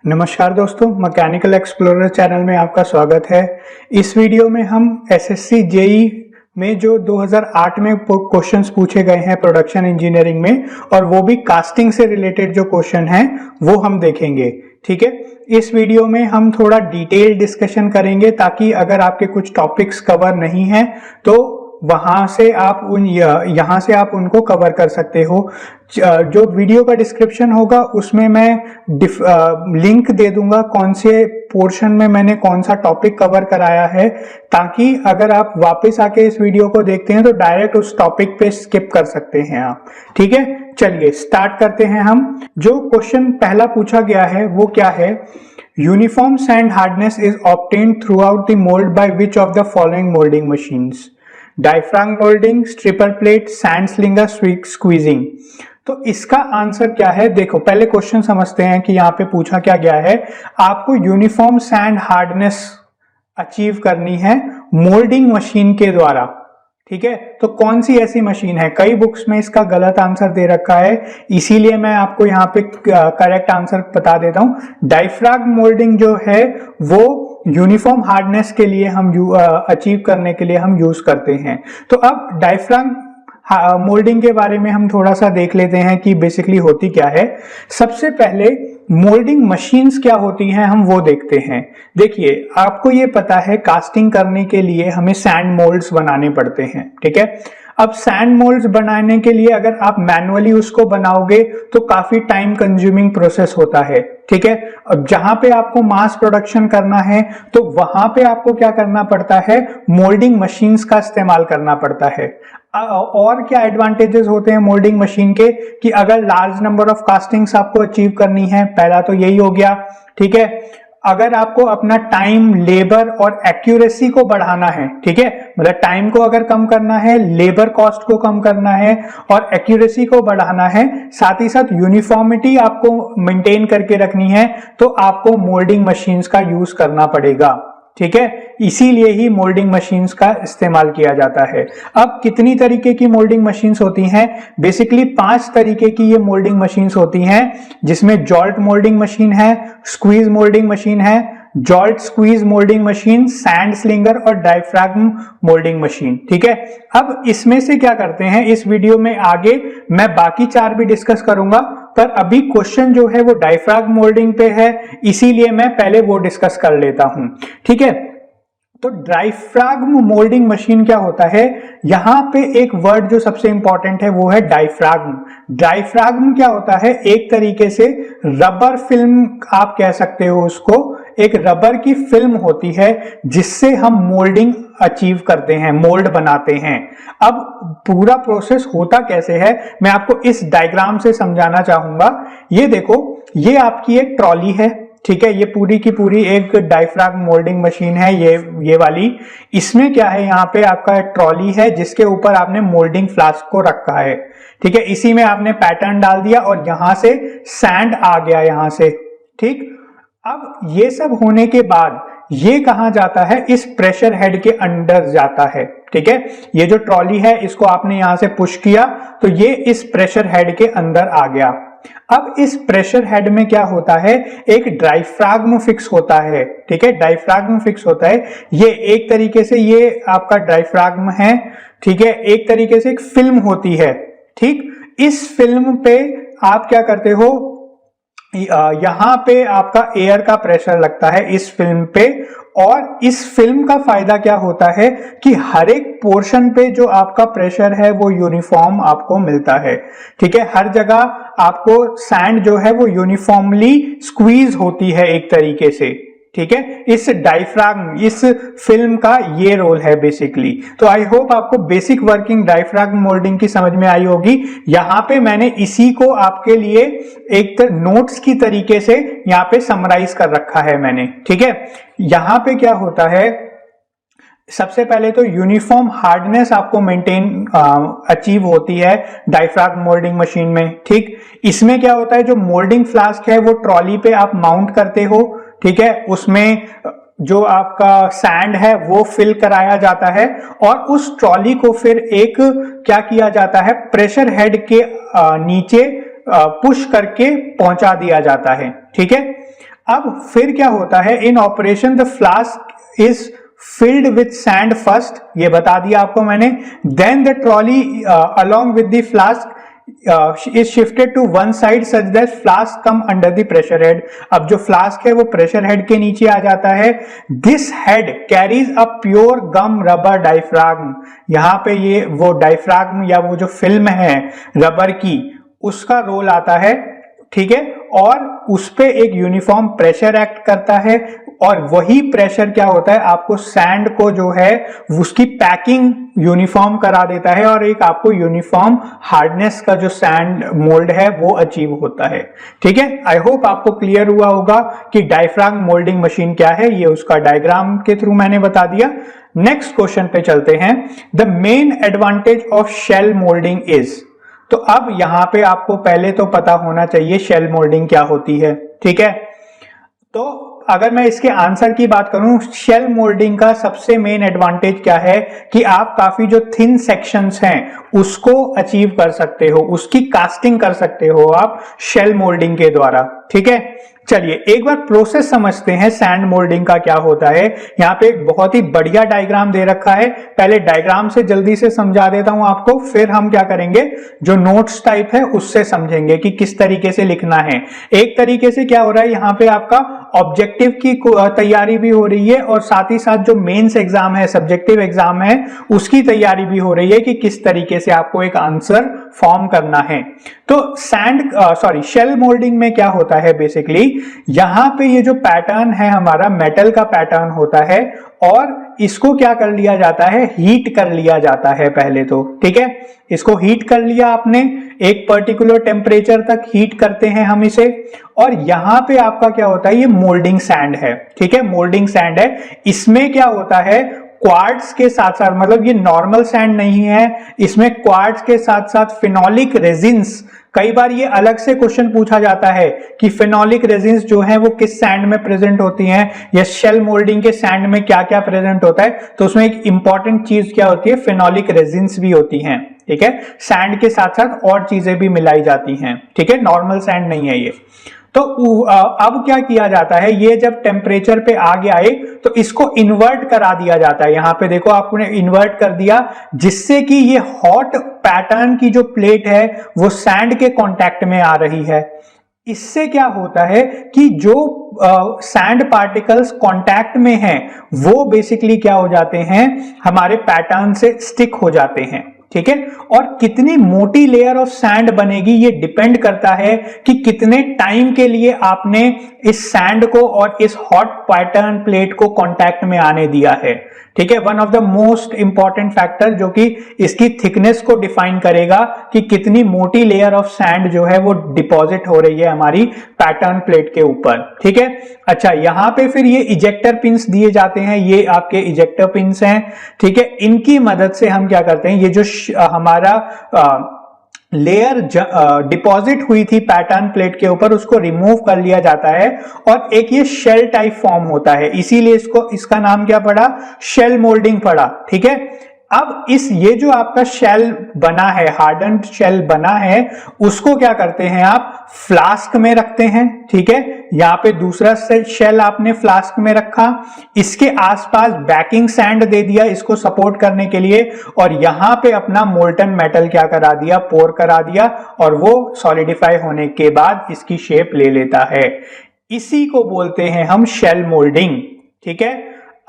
नमस्कार दोस्तों, mechanical explorer channel में आपका स्वागत है। इस वीडियो में हम एसएससी जेई में जो 2008 में क्वेश्चंस पूछे गए हैं प्रोडक्शन इंजीनियरिंग में, और वो भी कास्टिंग से रिलेटेड जो क्वेश्चन हैं वो हम देखेंगे। ठीक है, इस वीडियो में हम थोड़ा डिटेल डिस्कशन करेंगे ताकि अगर आपके कुछ टॉपिक्स कवर नहीं हैं तो वहां से आप यहाँ से आप उनको कवर कर सकते हो। जो वीडियो का डिस्क्रिप्शन होगा उसमें मैं लिंक दे दूंगा कौन से पोर्शन में मैंने कौन सा टॉपिक कवर कराया है, ताकि अगर आप वापस आके इस वीडियो को देखते हैं तो डायरेक्ट उस टॉपिक पे स्किप कर सकते हैं आप। ठीक है, चलिए स्टार्ट करते हैं हम। जो क्वेश्चन पहला पूछा गया है वो क्या है? Uniform sand hardness is obtained through out the mould by which of the following moulding machines? Diaphragm moulding, stripper plate, sand slinger, squeezing. तो इसका आंसर क्या है? देखो, पहले क्वेश्चन समझते हैं कि यहाँ पे पूछा क्या गया है। आपको यूनिफॉर्म सैंड हार्डनेस अचीव करनी है मोल्डिंग मशीन के द्वारा। ठीक है, तो कौन सी ऐसी मशीन है? कई बुक्स में इसका गलत आंसर दे रखा है, इसीलिए मैं आपको यहाँ पे करेक्ट आंसर बता देता हूं। डायफ्राम मोल्डिंग जो है वो यूनिफॉर्म हार्डनेस के लिए हम अचीव करने के लिए हम यूज करते हैं। तो अब डायफ्राम मोल्डिंग के बारे में हम थोड़ा सा देख लेते हैं कि बेसिकली होती क्या है। सबसे पहले मोल्डिंग मशीन्स क्या होती हैं हम वो देखते हैं। देखिए, आपको ये पता है कास्टिंग करने के लिए हमें सैंड मोल्ड्स बनाने पड़ते हैं। ठीक है, अब सैंड मोल्ड्स बनाने के लिए अगर आप मैनुअली उसको बनाओगे तो काफी टाइम कंज्यूमिंग प्रोसेस होता है। ठीक है, अब जहां पे आपको मास प्रोडक्शन करना है तो वहां पे आपको क्या करना पड़ता है? मोल्डिंग मशीन्स का इस्तेमाल करना पड़ता है। और क्या एडवांटेजेस होते हैं मोल्डिंग मशीन के कि अगर लार्ज नंबर ऑफ कास्टिंग्स आपको अचीव करनी है, पहला तो यही हो गया। ठीक है, अगर आपको अपना टाइम, लेबर और एक्यूरेसी को बढ़ाना है, ठीक है, मतलब टाइम को अगर कम करना है, लेबर कॉस्ट को कम करना है और एक्यूरेसी को बढ़ाना है, साथ ही साथ यूनिफॉर्मिटी आपको मेंटेन करके रखनी है, तो आपको मोल्डिंग मशीन्स का यूज करना पड़ेगा। ठीक है, इसीलिए ही मोल्डिंग मशीन्स का इस्तेमाल किया जाता है। अब कितनी तरीके की मोल्डिंग मशीन्स होती हैं? बेसिकली 5 तरीके की ये मोल्डिंग मशीन्स होती हैं, जिसमें जॉल्ट मोल्डिंग मशीन है, स्क्वीज मोल्डिंग मशीन है, jolt squeeze moulding machine, sand slinger और डायफ्राम मोल्डिंग मशीन। ठीक है, अब इसमें से क्या करते हैं, इस वीडियो में आगे मैं बाकी 4 भी डिस्कस करूंगा, पर अभी क्वेश्चन जो है वो डायफ्राम मोल्डिंग पे है, इसीलिए मैं पहले वो डिस्कस कर लेता हूं। ठीक है, तो डायफ्राम मोल्डिंग मशीन क्या होता है? यहां पे एक वर्ड जो सबसे इंपॉर्टेंट है वो है डायफ्राम। डायफ्राम क्या होता है? एक तरीके से रबर फिल्म आप कह सकते हो उसको। एक रबर की फिल्म होती है जिससे हम मोल्डिंग अचीव करते हैं, मोल्ड बनाते हैं। अब पूरा प्रोसेस होता कैसे है मैं आपको इस डायग्राम से समझाना चाहूंगा। ये देखो, ये आपकी एक ट्रॉली है। ठीक है, ये पूरी की पूरी एक डायफ्राम मोल्डिंग मशीन है, ये वाली। इसमें क्या है, यहाँ पे आपका ट्रॉली है जिसके ऊपर आपने मोल्डिंग फ्लास्क को रखा है। ठीक है, इसी में आपने पैटर्न डाल दिया और यहां से सैंड आ गया यहां से। ठीक, अब ये सब होने के बाद ये कहां जाता है? इस प्रेशर हेड के अंदर जाता है। ठीक है, ये जो ट्रॉली है इसको आपने यहां से पुश किया तो ये इस प्रेशर हेड के अंदर आ गया। अब इस प्रेशर हेड में क्या होता है? एक डायफ्राम फिक्स होता है। ठीक है, डायफ्राम फिक्स होता है। ये एक तरीके से ये आपका डायफ्राम है। ठीक है, एक तरीके से एक फिल्म होती है। ठीक, इस फिल्म पे आप क्या करते हो? यहां पे आपका एयर का प्रेशर लगता है इस फिल्म पे, और इस फिल्म का फायदा क्या होता है कि हर एक पोर्शन पे जो आपका प्रेशर है वो यूनिफॉर्म आपको मिलता है। ठीक है, हर जगह आपको सैंड जो है वो यूनिफॉर्मली स्क्वीज होती है एक तरीके से। ठीक है, इस डायफ्राम, इस फिल्म का ये रोल है बेसिकली। तो आई होप आपको बेसिक वर्किंग डायफ्राम मोल्डिंग की समझ में आई होगी। यहां पे मैंने इसी को आपके लिए एक नोट्स की तरीके से यहां पे समराइज कर रखा है मैंने। ठीक है, यहां पे क्या होता है, सबसे पहले तो यूनिफॉर्म हार्डनेस आपको मेंटेन अचीव होती है डायफ्राम मोल्डिंग मशीन में। ठीक, इसमें क्या होता है, जो मोल्डिंग फ्लास्क है वो ट्रॉली पे आप माउंट करते हो। ठीक है, उसमें जो आपका सैंड है वो फिल कराया जाता है और उस ट्रॉली को फिर एक क्या किया जाता है, प्रेशर हेड के नीचे पुश करके पहुंचा दिया जाता है। ठीक है, अब फिर क्या होता है, इन operation the flask is filled with sand first, ये बता दिया आपको मैंने, then the trolley along with the flask is shifted to one side such that flask come under the pressure head। अब जो फ्लास्क है वो प्रेशर हेड के नीचे आ जाता है। This head carries a pure gum rubber diaphragm, यहाँ पे ये वो डायफ्राग्म या वो जो फिल्म है रबर की, उसका रोल आता है, ठीक है, और उस पे एक यूनिफॉर्म प्रेशर एक्ट करता है, और वही प्रेशर क्या होता है, आपको सैंड को जो है उसकी पैकिंग यूनिफॉर्म करा देता है, और एक आपको यूनिफॉर्म हार्डनेस का जो सैंड मोल्ड है वो अचीव होता है। ठीक है, आई होप आपको क्लियर हुआ होगा कि डायफ्राम मोल्डिंग मशीन क्या है, ये उसका डायग्राम के थ्रू मैंने बता दिया। नेक्स्ट क्वेश्चन पे चलते हैं। The main advantage of shell moulding is, तो अब यहां पे आपको पहले तो पता होना चाहिए शेल मोल्डिंग क्या होती है। ठीक है, तो अगर मैं इसके आंसर की बात करूं, शेल मोल्डिंग का सबसे मेन एडवांटेज क्या है कि आप काफी जो थिन सेक्शंस हैं उसको अचीव कर सकते हो, उसकी कास्टिंग कर सकते हो आप शेल मोल्डिंग के द्वारा। ठीक है, चलिए एक बार प्रोसेस समझते हैं सैंड मोल्डिंग का क्या होता है। यहाँ पे एक बहुत ही बढ़िया डायग्राम दे रखा है, पहले डायग्राम से जल्दी से समझा देता हूं आपको, फिर हम क्या करेंगे जो नोट्स टाइप है उससे समझेंगे कि किस तरीके से लिखना है। एक तरीके से क्या हो रहा है, यहाँ पे आपका ऑब्जेक्टिव की तैयारी भी हो रही है और साथ ही साथ जो मेंस एग्जाम है, सब्जेक्टिव एग्जाम है, उसकी तैयारी भी हो रही है कि किस तरीके से आपको एक आंसर फॉर्म करना है। तो शेल मोल्डिंग में क्या होता है, बेसिकली यहां पे ये जो पैटर्न है हमारा मेटल का पैटर्न होता है, और इसको क्या कर लिया जाता है, हीट कर लिया जाता है पहले तो। ठीक है, इसको हीट कर लिया आपने, एक पर्टिकुलर टेम्परेचर तक हीट करते हैं हम इसे, और यहां पे आपका क्या होता है, ये मोल्डिंग सैंड है। ठीक है, मोल्डिंग सैंड है। इसमें क्या होता है, क्वार्ट्ज के साथ साथ, मतलब ये नॉर्मल सैंड नहीं है, इसमें क्वार्ट्ज के साथ साथ फिनोलिक रेजिन्स, कई बार ये अलग से क्वेश्चन पूछा जाता है कि फिनोलिक रेजिन्स जो है वो किस सैंड में प्रेजेंट होती हैं, या शेल मोल्डिंग के सैंड में क्या क्या प्रेजेंट होता है। तो उसमें एक इंपॉर्टेंट चीज क्या होती है, फिनोलिक रेजिन्स भी होती हैं। ठीक है, सैंड के साथ साथ और चीजें भी मिलाई जाती हैं। ठीक है, नॉर्मल सैंड नहीं है ये। तो अब क्या किया जाता है, ये जब टेम्परेचर पे आ गया है तो इसको इन्वर्ट करा दिया जाता है। यहां पे देखो आपने इन्वर्ट कर दिया, जिससे कि ये हॉट पैटर्न की जो प्लेट है वो सैंड के कांटेक्ट में आ रही है। इससे क्या होता है कि जो सैंड पार्टिकल्स कांटेक्ट में हैं वो बेसिकली क्या हो जाते हैं, हमारे पैटर्न से स्टिक हो जाते हैं। ठीक है, और कितनी मोटी लेयर ऑफ सैंड बनेगी ये डिपेंड करता है कि कितने टाइम के लिए आपने इस सैंड को और इस हॉट पैटर्न प्लेट को कांटेक्ट में आने दिया है। ठीक है, one of the most important factor जो कि इसकी थिकनेस को डिफाइन करेगा कि कितनी मोटी लेयर ऑफ सैंड जो है वो डिपॉजिट हो रही है हमारी पैटर्न प्लेट के ऊपर। ठीक है, अच्छा यहां पे फिर ये इजेक्टर पिंस दिए जाते हैं, ये आपके इजेक्टर पिंस हैं। ठीक है, इनकी मदद से हम क्या करते हैं, ये जो हमारा लेयर डिपॉजिट हुई थी पैटर्न प्लेट के ऊपर उसको रिमूव कर लिया जाता है, और एक ये शेल टाइप फॉर्म होता है, इसीलिए इसका नाम क्या पड़ा, शेल मोल्डिंग पड़ा। ठीक है, अब ये जो आपका शेल बना है, हार्डन्ड शेल बना है, उसको क्या करते हैं आप फ्लास्क में रखते हैं। ठीक है, यहां पे दूसरा शेल आपने फ्लास्क में रखा, इसके आसपास बैकिंग सैंड दे दिया इसको सपोर्ट करने के लिए, और यहां पे अपना मोल्टन मेटल क्या करा दिया, पोर करा दिया, और वो सॉलिडिफाई होने के बाद इसकी शेप ले लेता है। इसी को बोलते हैं हम शेल मोल्डिंग। ठीक है,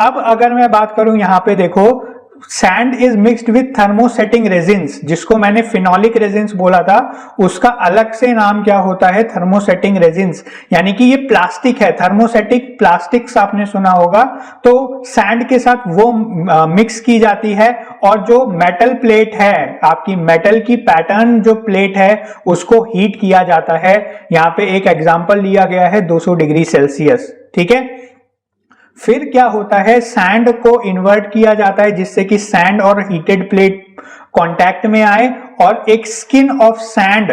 अब अगर मैं बात करूं, यहां पे देखो sand is mixed with thermosetting resins, जिसको मैंने फिनोलिक रेजिन्स बोला था, उसका अलग से नाम क्या होता है, थर्मोसेटिंग रेजिन्स। यानी कि ये प्लास्टिक है, थर्मोसेटिक प्लास्टिक्स आपने सुना होगा, तो सैंड के साथ वो मिक्स की जाती है, और जो मेटल प्लेट है आपकी, मेटल की पैटर्न जो प्लेट है उसको हीट किया जाता है। यहां पे एक एग्जांपल लिया गया है 200 डिग्री सेल्सियस। ठीक है, फिर क्या होता है, सैंड को इन्वर्ट किया जाता है जिससे कि सैंड और हीटेड प्लेट कांटेक्ट में आए, और एक स्किन ऑफ सैंड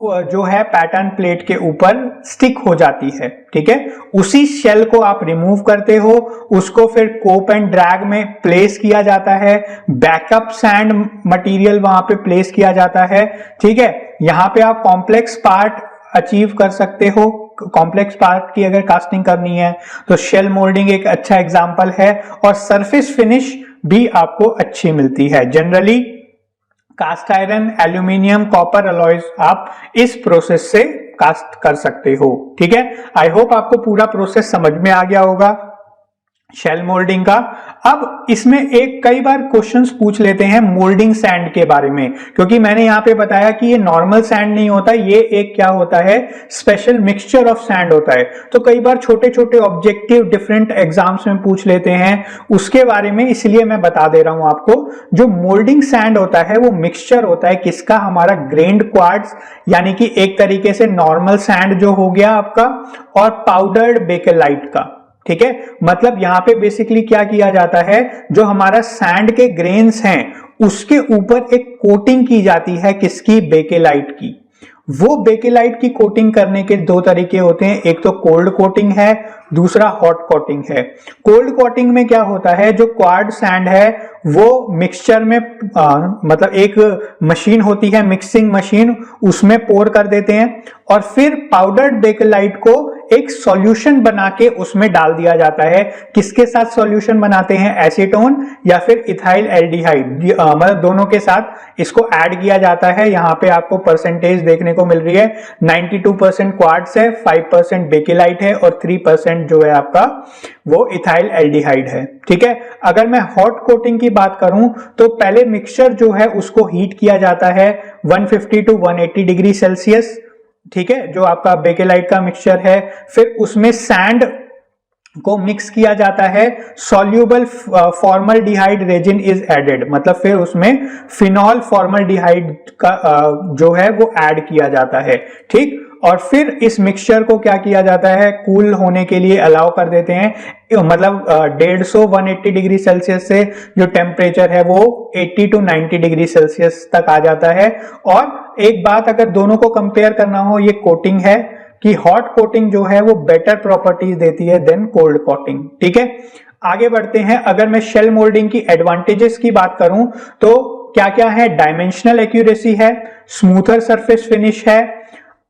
जो है पैटर्न प्लेट के ऊपर स्टिक हो जाती है। ठीक है, उसी शेल को आप रिमूव करते हो, उसको फिर कोप एंड ड्रैग में प्लेस किया जाता है, बैकअप सैंड मटेरियल वहां पे प्लेस किया जाता है। ठीक है, यहां पे आप कॉम्प्लेक्स पार्ट अचीव कर सकते हो। कॉम्प्लेक्स पार्ट की अगर कास्टिंग करनी है तो शेल मोल्डिंग एक अच्छा एग्जांपल है, और सरफेस फिनिश भी आपको अच्छी मिलती है। Generally cast iron, aluminium, copper alloys आप इस प्रोसेस से कास्ट कर सकते हो। ठीक है, आई होप आपको पूरा प्रोसेस समझ में आ गया होगा शेल मोल्डिंग का। अब इसमें एक कई बार क्वेश्चंस पूछ लेते हैं मोल्डिंग सैंड के बारे में, क्योंकि मैंने यहां पे बताया कि ये नॉर्मल सैंड नहीं होता, ये एक क्या होता है, स्पेशल मिक्सचर ऑफ सैंड होता है। तो कई बार छोटे छोटे ऑब्जेक्टिव डिफरेंट एग्जाम्स में पूछ लेते हैं उसके बारे में, इसलिए मैं बता दे रहा हूं आपको। जो मोल्डिंग सैंड होता है वो मिक्सचर होता है किसका, हमारा ग्रेन्ड क्वार्ट्ज, यानी कि एक तरीके से नॉर्मल सैंड जो हो गया आपका, और पाउडर्ड बेकेलाइट का। ठीक है, मतलब यहां पे बेसिकली क्या किया जाता है, जो हमारा सैंड के ग्रेन्स हैं उसके ऊपर एक कोटिंग की जाती है किसकी, बेकेलाइट की। वो बेकेलाइट की कोटिंग करने के दो तरीके होते हैं, एक तो कोल्ड कोटिंग है, दूसरा हॉट कोटिंग है। कोल्ड कोटिंग में क्या होता है, जो क्वार्ट सैंड है वो मिक्सचर में मतलब एक मशीन होती है, मिक्सिंग मशीन, उसमें पोर कर देते हैं, और फिर पाउडर्ड बेकेलाइट को एक सॉल्यूशन बना के उसमें डाल दिया जाता है। किसके साथ सॉल्यूशन बनाते हैं, एसीटोन या फिर इथाइल एल्डिहाइड, मतलब दोनों के साथ इसको ऐड किया जाता है। यहां पे आपको परसेंटेज देखने को मिल रही है, 92% क्वार्ट्ज है, 5% बेकेलाइट है, और 3% जो है आपका वो इथाइल एल्डिहाइड है। ठीक है, अगर मैं हॉट कोटिंग की बात करूं तो पहले मिक्सचर जो है उसको हीट किया जाता है 150 टू 180 डिग्री सेल्सियस। ठीक है, जो आपका बेकेलाइट का मिक्सचर है, फिर उसमें सैंड को मिक्स किया जाता है, soluble formaldehyde resin is added, मतलब फिर उसमें फिनॉल फॉर्मल्डिहाइड का जो है वो ऐड किया जाता है। ठीक, और फिर इस मिक्सचर को क्या किया जाता है, कूल होने के लिए अलाउ कर देते हैं, मतलब 150-180 डिग्री सेल्सियस से जो टेम्परेचर है वो 80 टू 90 डिग्री सेल्सियस तक आ जाता है। और एक बात अगर दोनों को कंपेयर करना हो, ये कोटिंग है कि हॉट कोटिंग जो है वो बेटर प्रॉपर्टीज देती है देन कोल्ड कोटिंग। ठीक है, आगे बढ़ते हैं। अगर मैं शेल मोल्डिंग की एडवांटेजेस की बात करूं तो क्या क्या है, डायमेंशनल एक्यूरेसी है, स्मूथर सरफेस फिनिश है,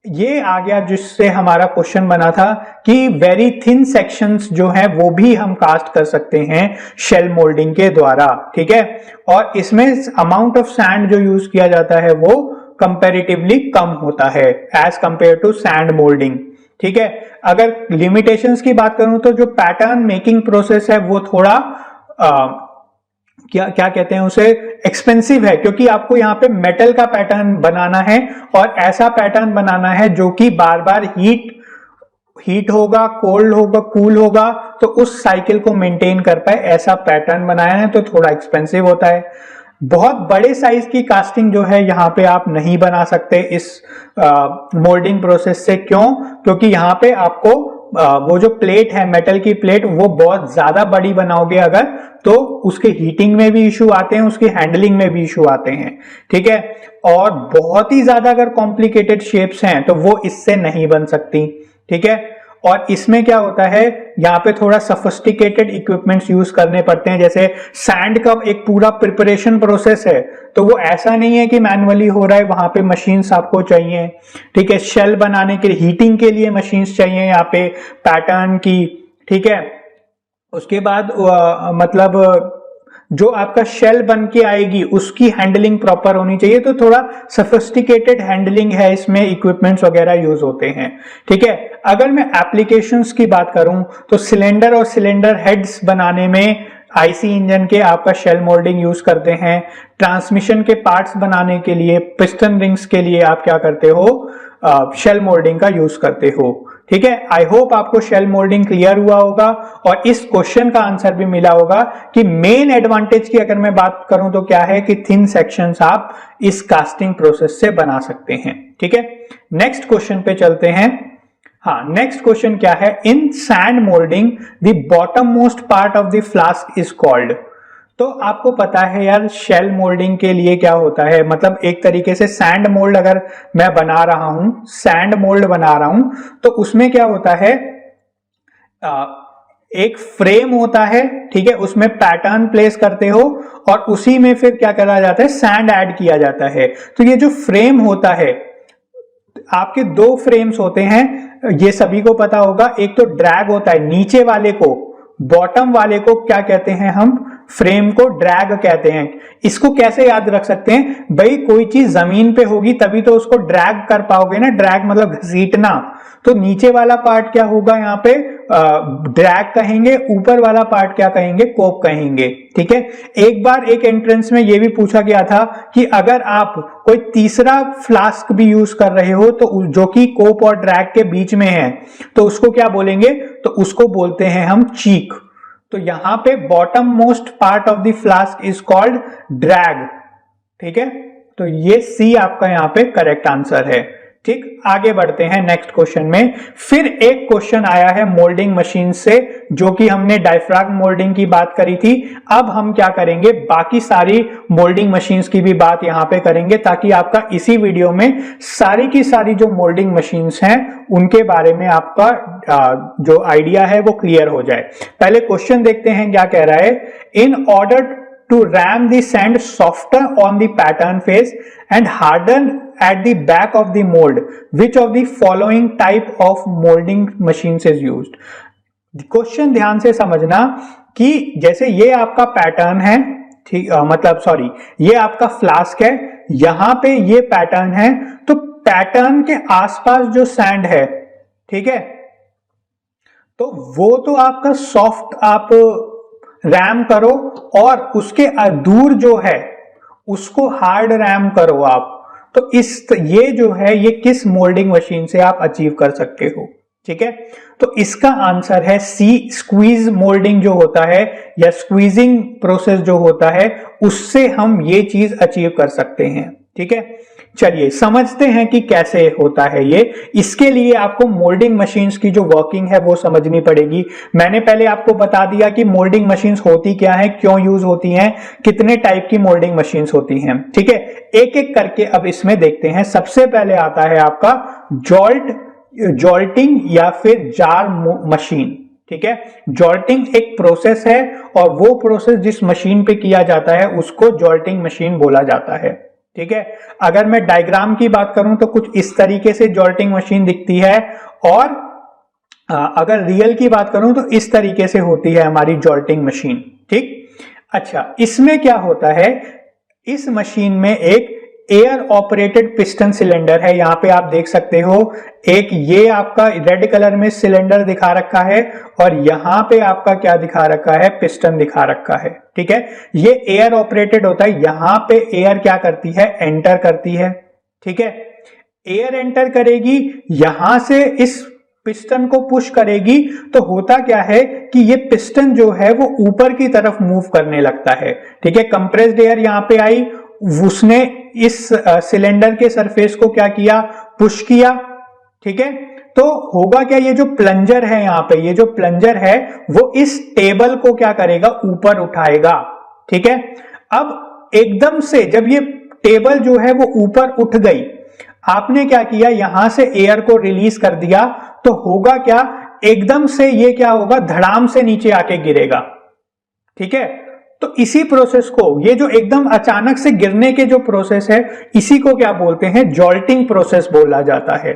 ये आ गया जिससे हमारा क्वेश्चन बना था कि वेरी थिन सेक्शंस जो है वो भी हम कास्ट कर सकते हैं शेल मोल्डिंग के द्वारा। ठीक है, और इसमें अमाउंट ऑफ सैंड जो यूज किया जाता है वो कंपैरेटिवली कम होता है as compare to sand moulding. ठीक है, अगर लिमिटेशंस की बात करूं तो जो पैटर्न मेकिंग प्रोसेस है वो थोड़ा क्या कहते हैं उसे, एक्सपेंसिव है, क्योंकि आपको यहाँ पे मेटल का पैटर्न बनाना है और ऐसा पैटर्न बनाना है जो कि बार बार हीट होगा, कोल्ड होगा, कूल होगा, तो उस साइकिल को मेंटेन कर पाए ऐसा पैटर्न बनाया है, तो थोड़ा एक्सपेंसिव होता है। बहुत बड़े साइज की कास्टिंग जो है यहाँ पे आप नहीं बना सकते इस मोल्डिंग प्रोसेस से। क्यों, क्योंकि यहाँ पे आपको वो जो प्लेट है, मेटल की प्लेट, वो बहुत ज्यादा बड़ी बनाओगे अगर, तो उसके हीटिंग में भी इशू आते हैं, उसकी हैंडलिंग में भी इशू आते हैं। ठीक है, और बहुत ही ज्यादा अगर कॉम्प्लिकेटेड शेप्स हैं तो वो इससे नहीं बन सकती। ठीक है, और इसमें क्या होता है, यहाँ पे थोड़ा सफिस्टिकेटेड इक्विपमेंट्स यूज करने पड़ते हैं, जैसे सैंड का एक पूरा प्रिपरेशन प्रोसेस है, तो वो ऐसा नहीं है कि मैनुअली हो रहा है, वहां पे मशीन्स आपको चाहिए। ठीक है, शेल बनाने के लिए, हीटिंग के लिए मशीन्स चाहिए यहाँ पे, पैटर्न की। ठीक है, उसके बाद मतलब जो आपका शेल बन के आएगी उसकी हैंडलिंग प्रॉपर होनी चाहिए, तो थोड़ा सफिस्टिकेटेड हैंडलिंग है इसमें, इक्विपमेंट्स वगैरह यूज होते हैं। ठीक है, अगर मैं एप्लीकेशंस की बात करूं तो सिलेंडर और सिलेंडर हेड्स बनाने में आईसी इंजन के आपका शेल मोल्डिंग यूज करते हैं। ट्रांसमिशन के पार्ट्स बनाने के लिए, पिस्टन रिंग्स के लिए आप क्या करते हो, शेल मोल्डिंग का यूज करते हो। ठीक है, आई होप आपको शेल मोल्डिंग क्लियर हुआ होगा और इस क्वेश्चन का आंसर भी मिला होगा कि मेन एडवांटेज की अगर मैं बात करूं तो क्या है कि थिन सेक्शंस आप इस कास्टिंग प्रोसेस से बना सकते हैं। ठीक है, नेक्स्ट क्वेश्चन पे चलते हैं। हाँ, नेक्स्ट क्वेश्चन क्या है, in sand moulding the bottom most part of the flask is called. तो आपको पता है यार, शेल मोल्डिंग के लिए क्या होता है, मतलब एक तरीके से सैंड मोल्ड अगर मैं बना रहा हूं, सैंड मोल्ड बना रहा हूं, तो उसमें क्या होता है, एक फ्रेम होता है। ठीक है, उसमें पैटर्न प्लेस करते हो और उसी में फिर क्या करा जाता है, सैंड ऐड किया जाता है। तो ये जो फ्रेम होता है, आपके दो फ्रेम्स होते हैं, ये सभी को पता होगा। एक तो ड्रैग होता है, नीचे वाले को, बॉटम वाले को क्या कहते हैं हम, फ्रेम को ड्रैग कहते हैं। इसको कैसे याद रख सकते हैं भाई, कोई चीज जमीन पे होगी तभी तो उसको ड्रैग कर पाओगे ना, ड्रैग मतलब घसीटना। तो नीचे वाला पार्ट क्या होगा, यहाँ पे ड्रैग कहेंगे, ऊपर वाला पार्ट क्या कहेंगे, कोप कहेंगे। ठीक है, एक बार एक एंट्रेंस में यह भी पूछा गया था कि अगर आप कोई तीसरा फ्लास्क भी यूज कर रहे हो तो जो कि कोप और ड्रैग के बीच में है, तो उसको क्या बोलेंगे, तो उसको बोलते हैं हम चीक। तो यहां पे bottom most part of the flask is called drag. ठीक है, तो ये सी आपका यहां पे करेक्ट आंसर है। ठीक, आगे बढ़ते हैं नेक्स्ट क्वेश्चन में। फिर एक क्वेश्चन आया है मोल्डिंग मशीन से, जो कि हमने डायफ्राग्म मोल्डिंग की बात करी थी। अब हम क्या करेंगे, बाकी सारी मोल्डिंग मशीन्स की भी बात यहां पे करेंगे, ताकि आपका इसी वीडियो में सारी की सारी जो मोल्डिंग मशीन्स हैं उनके बारे में आपका जो आइडिया है वो क्लियर हो जाए। पहले क्वेश्चन देखते हैं क्या कह रहा है। In order to ram the sand softer on the pattern face and harden at the back of the mold, which of the following type of molding machines is used? Question ध्यान से समझना कि जैसे ये आपका पैटर्न है, ठीक, मतलब सॉरी, ये आपका फ्लास्क है, यहां पे ये पैटर्न है, तो पैटर्न के आसपास जो सैंड है, ठीक है, तो वो तो आपका सॉफ्ट आप रैम करो, और उसके दूर जो है उसको हार्ड रैम करो आप। तो ये जो है ये किस मोल्डिंग मशीन से आप अचीव कर सकते हो। ठीक है, तो इसका आंसर है सी, स्क्वीज मोल्डिंग जो होता है या स्क्वीजिंग प्रोसेस जो होता है, उससे हम ये चीज अचीव कर सकते हैं। ठीक है, चलिए समझते हैं कि कैसे होता है ये। इसके लिए आपको मोल्डिंग मशीन्स की जो वर्किंग है वो समझनी पड़ेगी। मैंने पहले आपको बता दिया कि मोल्डिंग मशीन्स होती क्या है, क्यों यूज होती हैं, कितने टाइप की मोल्डिंग मशीन्स होती हैं। ठीक है, एक एक करके अब इसमें देखते हैं। सबसे पहले आता है आपका जॉल्टिंग या फिर जार मशीन। ठीक है, जॉल्टिंग एक प्रोसेस है, और वो प्रोसेस जिस मशीन पे किया जाता है उसको जॉल्टिंग मशीन बोला जाता है। ठीक है, अगर मैं डायग्राम की बात करूं तो कुछ इस तरीके से जॉल्टिंग मशीन दिखती है, और अगर रियल की बात करूं तो इस तरीके से होती है हमारी जॉल्टिंग मशीन। ठीक, अच्छा, इसमें क्या होता है, इस मशीन में एक एयर ऑपरेटेड पिस्टन सिलेंडर है। यहां पे आप देख सकते हो, एक ये आपका रेड कलर में सिलेंडर दिखा रखा है, और यहां पे आपका क्या दिखा रखा है, पिस्टन दिखा रखा है। ठीक है, ये एयर ऑपरेटेड होता है। यहां पे एयर क्या करती है, एंटर करती है। ठीक है, एयर एंटर करेगी, यहां से इस पिस्टन को पुश करेगी, तो होता क्या है कि ये पिस्टन जो है वो ऊपर की तरफ मूव करने लगता है। ठीक है, कंप्रेस्ड एयर यहां पे आई, उसने इस सिलेंडर के सरफेस को क्या किया, पुश किया। ठीक है, तो होगा क्या, ये जो प्लंजर है यहां पे, ये जो प्लंजर है वो इस टेबल को क्या करेगा, ऊपर उठाएगा। ठीक है, अब एकदम से जब ये टेबल जो है वो ऊपर उठ गई, आपने क्या किया, यहां से एयर को रिलीज कर दिया, तो होगा क्या, एकदम से ये क्या होगा, धड़ाम से नीचे आके गिरेगा। ठीक है, तो इसी प्रोसेस को, ये जो एकदम अचानक से गिरने के जो प्रोसेस है, इसी को क्या बोलते हैं, जॉल्टिंग प्रोसेस बोला जाता है।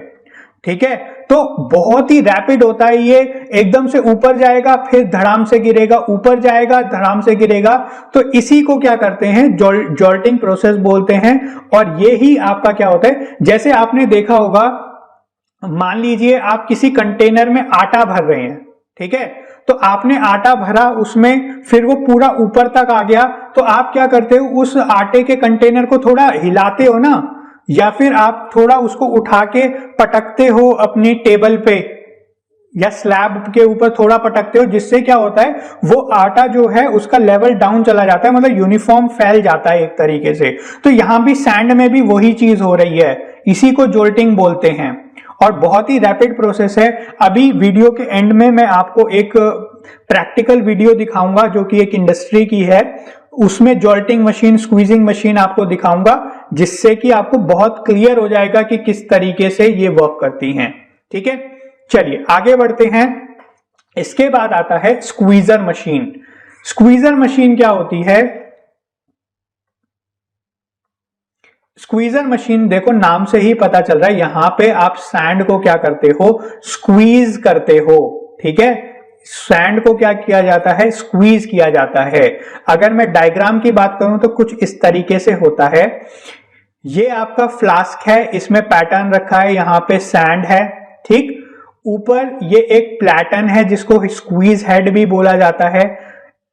ठीक है, तो बहुत ही रैपिड होता है ये, एकदम से ऊपर जाएगा, फिर धड़ाम से गिरेगा, ऊपर जाएगा, धड़ाम से गिरेगा। तो इसी को क्या करते हैं, जॉल्टिंग प्रोसेस बोलते हैं। और ये ही आपका क्या होता है, जैसे आपने देखा होगा, मान लीजिए आप किसी कंटेनर में आटा भर रहे हैं। ठीक है, तो आपने आटा भरा उसमें, फिर वो पूरा ऊपर तक आ गया, तो आप क्या करते हो, उस आटे के कंटेनर को थोड़ा हिलाते हो ना, या फिर आप थोड़ा उसको उठा के पटकते हो अपनी टेबल पे या स्लैब के ऊपर थोड़ा पटकते हो, जिससे क्या होता है, वो आटा जो है उसका लेवल डाउन चला जाता है, मतलब यूनिफॉर्म फैल जाता है एक तरीके से। तो यहां भी सैंड में भी वही चीज हो रही है, इसी को जॉल्टिंग बोलते हैं, और बहुत ही रैपिड प्रोसेस है। अभी वीडियो के एंड में मैं आपको एक प्रैक्टिकल वीडियो दिखाऊंगा जो कि एक इंडस्ट्री की है, उसमें जॉल्टिंग मशीन, स्क्वीजिंग मशीन आपको दिखाऊंगा, जिससे कि आपको बहुत क्लियर हो जाएगा कि किस तरीके से ये वर्क करती हैं। ठीक है, चलिए आगे बढ़ते हैं। इसके बाद आता है स्क्वीजर मशीन। स्क्वीजर मशीन क्या होती है, स्क्वीजर मशीन देखो नाम से ही पता चल रहा है, यहां पे आप सैंड को क्या करते हो, स्क्वीज करते हो। ठीक है, सैंड को क्या किया जाता है, स्क्वीज किया जाता है। अगर मैं डायग्राम की बात करूं तो कुछ इस तरीके से होता है। ये आपका फ्लास्क है, इसमें पैटर्न रखा है, यहां पे सैंड है। ठीक, ऊपर ये एक प्लेटन है जिसको स्क्वीज हेड भी बोला जाता है।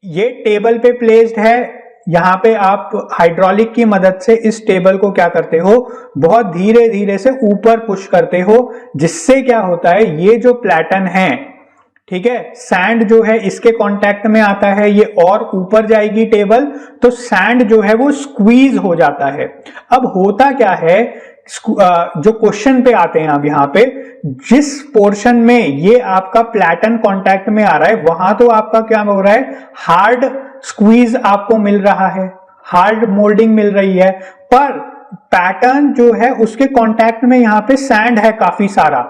ये टेबल पे प्लेस्ड है, यहां पे आप हाइड्रोलिक की मदद से इस टेबल को क्या करते हो, बहुत धीरे धीरे से ऊपर पुश करते हो, जिससे क्या होता है, ये जो प्लेटन है, ठीक है, सैंड जो है इसके कांटेक्ट में आता है, ये और ऊपर जाएगी टेबल, तो सैंड जो है वो स्क्वीज हो जाता है। अब होता क्या है, जो क्वेश्चन पे आते हैं अब यहाँ पे, जिस पोर्शन में ये आपका प्लेटन कांटेक्ट में आ रहा है, वहां तो आपका क्या हो रहा है, हार्ड स्क्वीज आपको मिल रहा है, हार्ड मोल्डिंग मिल रही है, पर पैटर्न जो है उसके कांटेक्ट में यहां पे सैंड है काफी सारा।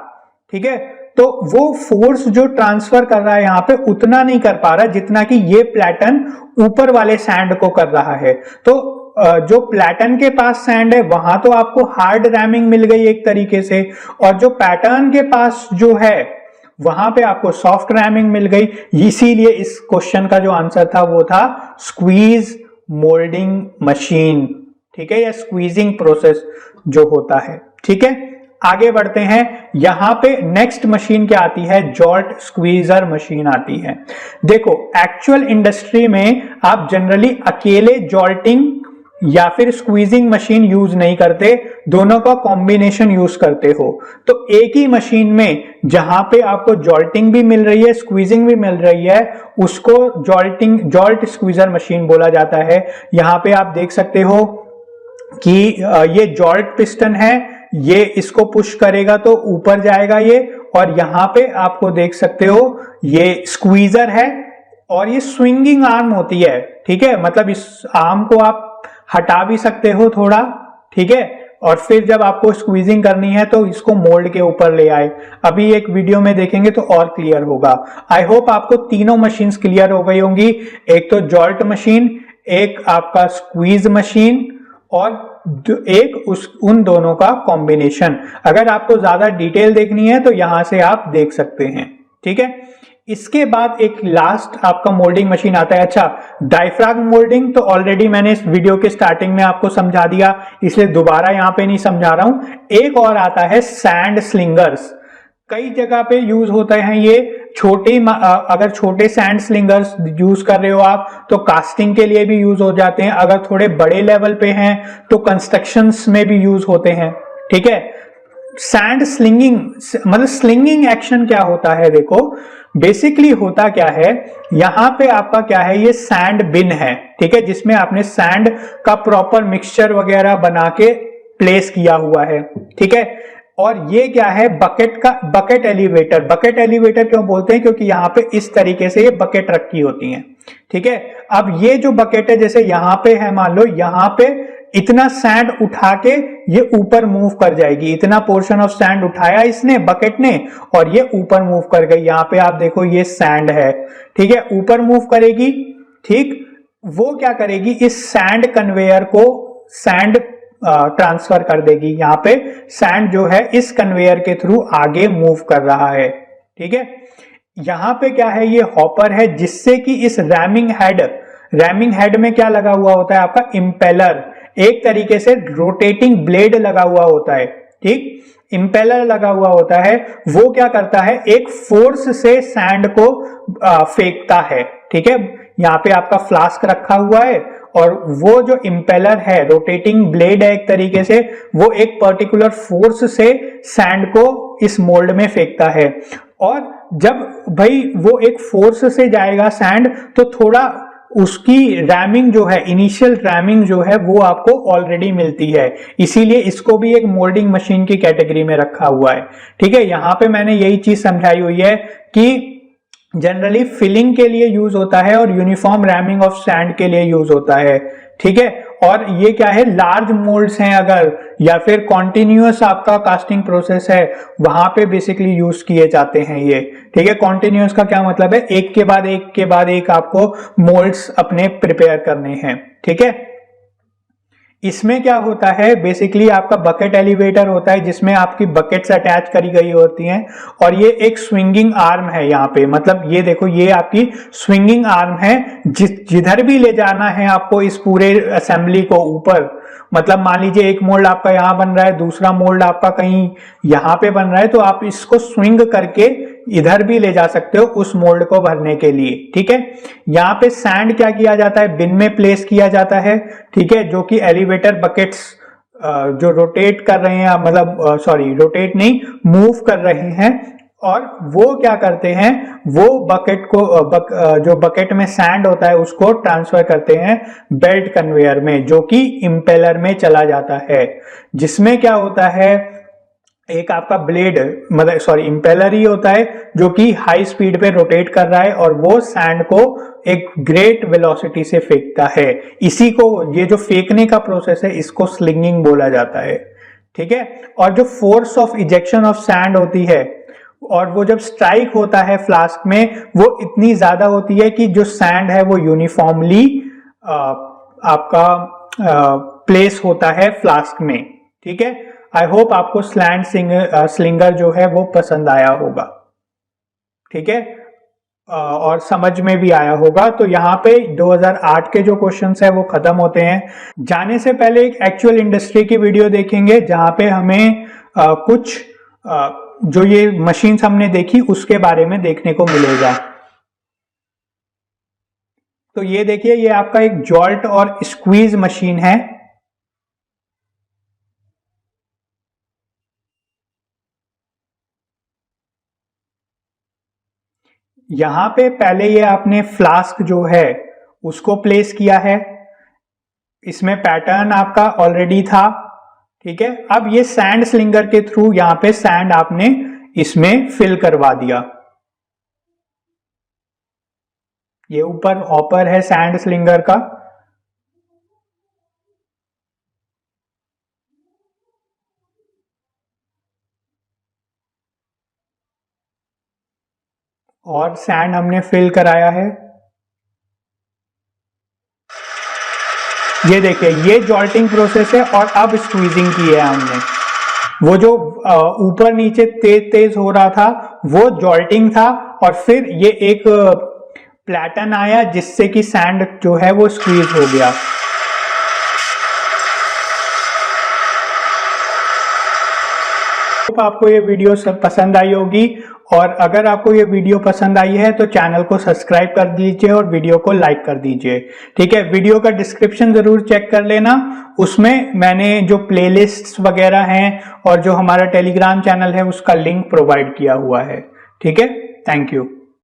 ठीक है, तो वो फोर्स जो ट्रांसफर कर रहा है यहां पे उतना नहीं कर पा रहा जितना कि ये प्लेटन ऊपर वाले सैंड को कर रहा है। तो जो प्लेटन के पास सैंड है वहां तो आपको हार्ड रैमिंग मिल गई एक तरीके से, और जो पैटर्न के पास जो है वहां पे आपको सॉफ्ट रैमिंग मिल गई। इसीलिए इस क्वेश्चन का जो आंसर था वो था स्क्वीज मोल्डिंग मशीन। ठीक है, या स्क्वीजिंग प्रोसेस जो होता है। ठीक है, आगे बढ़ते हैं। यहां पे नेक्स्ट मशीन क्या आती है, जॉल्ट स्क्वीजर मशीन आती है। देखो एक्चुअल इंडस्ट्री में आप जनरली अकेले जॉल्टिंग या फिर स्क्वीजिंग मशीन यूज नहीं करते, दोनों का कॉम्बिनेशन यूज करते हो। तो एक ही मशीन में जहां पे आपको जॉल्टिंग भी मिल रही है, स्क्वीजिंग भी मिल रही है, उसको जॉल्ट स्क्वीजर मशीन बोला जाता है। यहां पे आप देख सकते हो कि ये जॉल्ट पिस्टन है, ये इसको पुश करेगा तो ऊपर जाएगा ये, और यहां पे आपको देख सकते हो ये स्क्वीजर है, और ये स्विंगिंग आर्म होती है। ठीक है, मतलब इस आर्म को आप हटा भी सकते हो थोड़ा। ठीक है, और फिर जब आपको स्क्वीजिंग करनी है तो इसको मोल्ड के ऊपर ले आए। अभी एक वीडियो में देखेंगे तो और क्लियर होगा। आई होप आपको तीनों मशीन्स क्लियर हो गई होंगी, एक तो जॉल्ट मशीन, एक आपका स्क्वीज मशीन, और एक उन दोनों का कॉम्बिनेशन। अगर आपको ज्यादा डिटेल देखनी है तो यहां से आप देख सकते हैं। ठीक है, इसके बाद एक लास्ट आपका मोल्डिंग मशीन आता है। अच्छा, डायफ्राम मोल्डिंग तो ऑलरेडी मैंने इस वीडियो के स्टार्टिंग में आपको समझा दिया, इसलिए दोबारा यहां पे नहीं समझा रहा हूं। एक और आता है सैंड स्लिंगर्स, कई जगह पे यूज होते हैं ये। अगर छोटे सैंड स्लिंगर्स यूज कर रहे हो आप तो कास्टिंग के लिए भी यूज हो जाते हैं, अगर थोड़े बड़े लेवल पे हैं तो कंस्ट्रक्शंस में भी यूज होते हैं। ठीक है, सैंड स्लिंगिंग मतलब स्लिंगिंग एक्शन क्या होता है, देखो बेसिकली होता क्या है, यहां पे आपका क्या है, ये सैंड बिन है। ठीक है, जिसमें आपने सैंड का प्रॉपर मिक्सचर वगैरह बना के प्लेस किया हुआ है। ठीक है, और ये क्या है, बकेट एलिवेटर। बकेट एलिवेटर क्यों बोलते हैं, क्योंकि यहाँ पे इस तरीके से ये बकेट रखी होती हैं। ठीक है, अब ये जो बकेट है, जैसे यहाँ पे है, मान लो यहाँ पे इतना सैंड उठा के ये ऊपर मूव कर जाएगी, इतना पोर्शन ऑफ सैंड उठाया इसने बकेट ने और ये ऊपर मूव कर गई। यहाँ पे आप देखो ये सैंड है, ठीक है, ऊपर मूव करेगी। ठीक, वो क्या करेगी, इस सैंड कन्वेयर को सैंड ट्रांसफर कर देगी। यहाँ पे सैंड जो है इस कन्वेयर के थ्रू आगे मूव कर रहा है। ठीक है, यहाँ पे क्या है, ये हॉपर है, जिससे कि इस रैमिंग हेड में क्या लगा हुआ होता है, आपका इंपेलर, एक तरीके से रोटेटिंग ब्लेड लगा हुआ होता है। ठीक, इंपेलर लगा हुआ होता है, वो क्या करता है, एक फोर्स से सैंड को फेंकता है। ठीक है, यहाँ पे आपका फ्लास्क रखा हुआ है और वो जो इंपेलर है, रोटेटिंग ब्लेड है एक तरीके से, वो एक पर्टिकुलर फोर्स से सैंड को इस मोल्ड में फेंकता है। और जब भाई वो एक फोर्स से जाएगा सैंड, तो थोड़ा उसकी रैमिंग जो है, इनिशियल रैमिंग जो है, वो आपको ऑलरेडी मिलती है, इसीलिए इसको भी एक मोल्डिंग मशीन की कैटेगरी में रखा हुआ है। ठीक है, यहां पे मैंने यही चीज समझाई हुई है कि जनरली फिलिंग के लिए यूज होता है और यूनिफॉर्म रैमिंग ऑफ सैंड के लिए यूज होता है। ठीक है, और ये क्या है, लार्ज मोल्ड्स हैं अगर, या फिर कॉन्टिन्यूअस आपका कास्टिंग प्रोसेस है, वहां पे बेसिकली यूज किए जाते हैं ये। ठीक है, कॉन्टिन्यूअस का क्या मतलब है, एक के बाद एक आपको मोल्ड्स अपने प्रिपेयर करने हैं। ठीक है, इसमें क्या होता है, बेसिकली आपका बकेट एलिवेटर होता है जिसमें आपकी बकेट्स अटैच करी गई होती हैं और ये एक स्विंगिंग आर्म है यहाँ पे, मतलब ये देखो ये आपकी स्विंगिंग आर्म है, जिधर भी ले जाना है आपको इस पूरे असेंबली को ऊपर, मतलब मान लीजिए एक मोल्ड आपका यहाँ बन रहा है, दूसरा मोल्ड आपका कहीं यहाँ पे बन रहा है, तो आप इसको स्विंग करके इधर भी ले जा सकते हो उस मोल्ड को भरने के लिए। ठीक है, यहाँ पे सैंड क्या किया जाता है, बिन में प्लेस किया जाता है। ठीक है, जो कि एलिवेटर बकेट्स जो रोटेट कर रहे हैं, मतलब सॉरी रोटेट नहीं, मूव कर रहे हैं, और वो क्या करते हैं, वो बकेट को जो बकेट में सैंड होता है उसको ट्रांसफर करते हैं बेल्ट कन्वेयर में, जो कि इंपेलर में चला जाता है, जिसमें क्या होता है, एक आपका ब्लेड, मतलब सॉरी इंपेलर ही होता है जो कि हाई स्पीड पे रोटेट कर रहा है और वो सैंड को एक ग्रेट वेलोसिटी से फेंकता है। इसी को, ये जो फेंकने का प्रोसेस है, इसको स्लिंगिंग बोला जाता है। ठीक है, और जो force of ejection of sand होती है और वो जब स्ट्राइक होता है फ्लास्क में, वो इतनी ज्यादा होती है कि जो सैंड है वो यूनिफॉर्मली आपका प्लेस होता है फ्लास्क में। ठीक है, आई होप आपको स्लैंड स्लिंगर जो है वो पसंद आया होगा। ठीक है, और समझ में भी आया होगा। तो यहाँ पे 2008 के जो क्वेश्चंस है वो खत्म होते हैं। जाने से पहले एक एक्चुअल इंडस्ट्री की वीडियो देखेंगे जहां पे हमें कुछ जो ये मशीन्स हमने देखी उसके बारे में देखने को मिलेगा। तो ये देखिए, ये आपका एक जॉल्ट और स्क्वीज मशीन है। यहां पे पहले ये आपने फ्लास्क जो है उसको प्लेस किया है, इसमें पैटर्न आपका ऑलरेडी था। ठीक है, अब ये सैंड स्लिंगर के थ्रू यहां पे सैंड आपने इसमें फिल करवा दिया। ये ऊपर हॉपर है सैंड स्लिंगर का, और सैंड हमने फिल कराया है। ये देखिए, ये जॉल्टिंग प्रोसेस है और अब स्क्वीजिंग की है हमने। वो जो ऊपर नीचे तेज तेज हो रहा था वो जॉल्टिंग था, और फिर ये एक प्लैटन आया जिससे कि सैंड जो है वो स्क्वीज हो गया। आपको ये वीडियो सब पसंद आई होगी, और अगर आपको ये वीडियो पसंद आई है तो चैनल को सब्सक्राइब कर दीजिए और वीडियो को लाइक कर दीजिए। ठीक है, वीडियो का डिस्क्रिप्शन जरूर चेक कर लेना, उसमें मैंने जो प्लेलिस्ट्स वगैरह हैं और जो हमारा टेलीग्राम चैनल है उसका लिंक प्रोवाइड किया हुआ है। ठीक है, थैंक यू।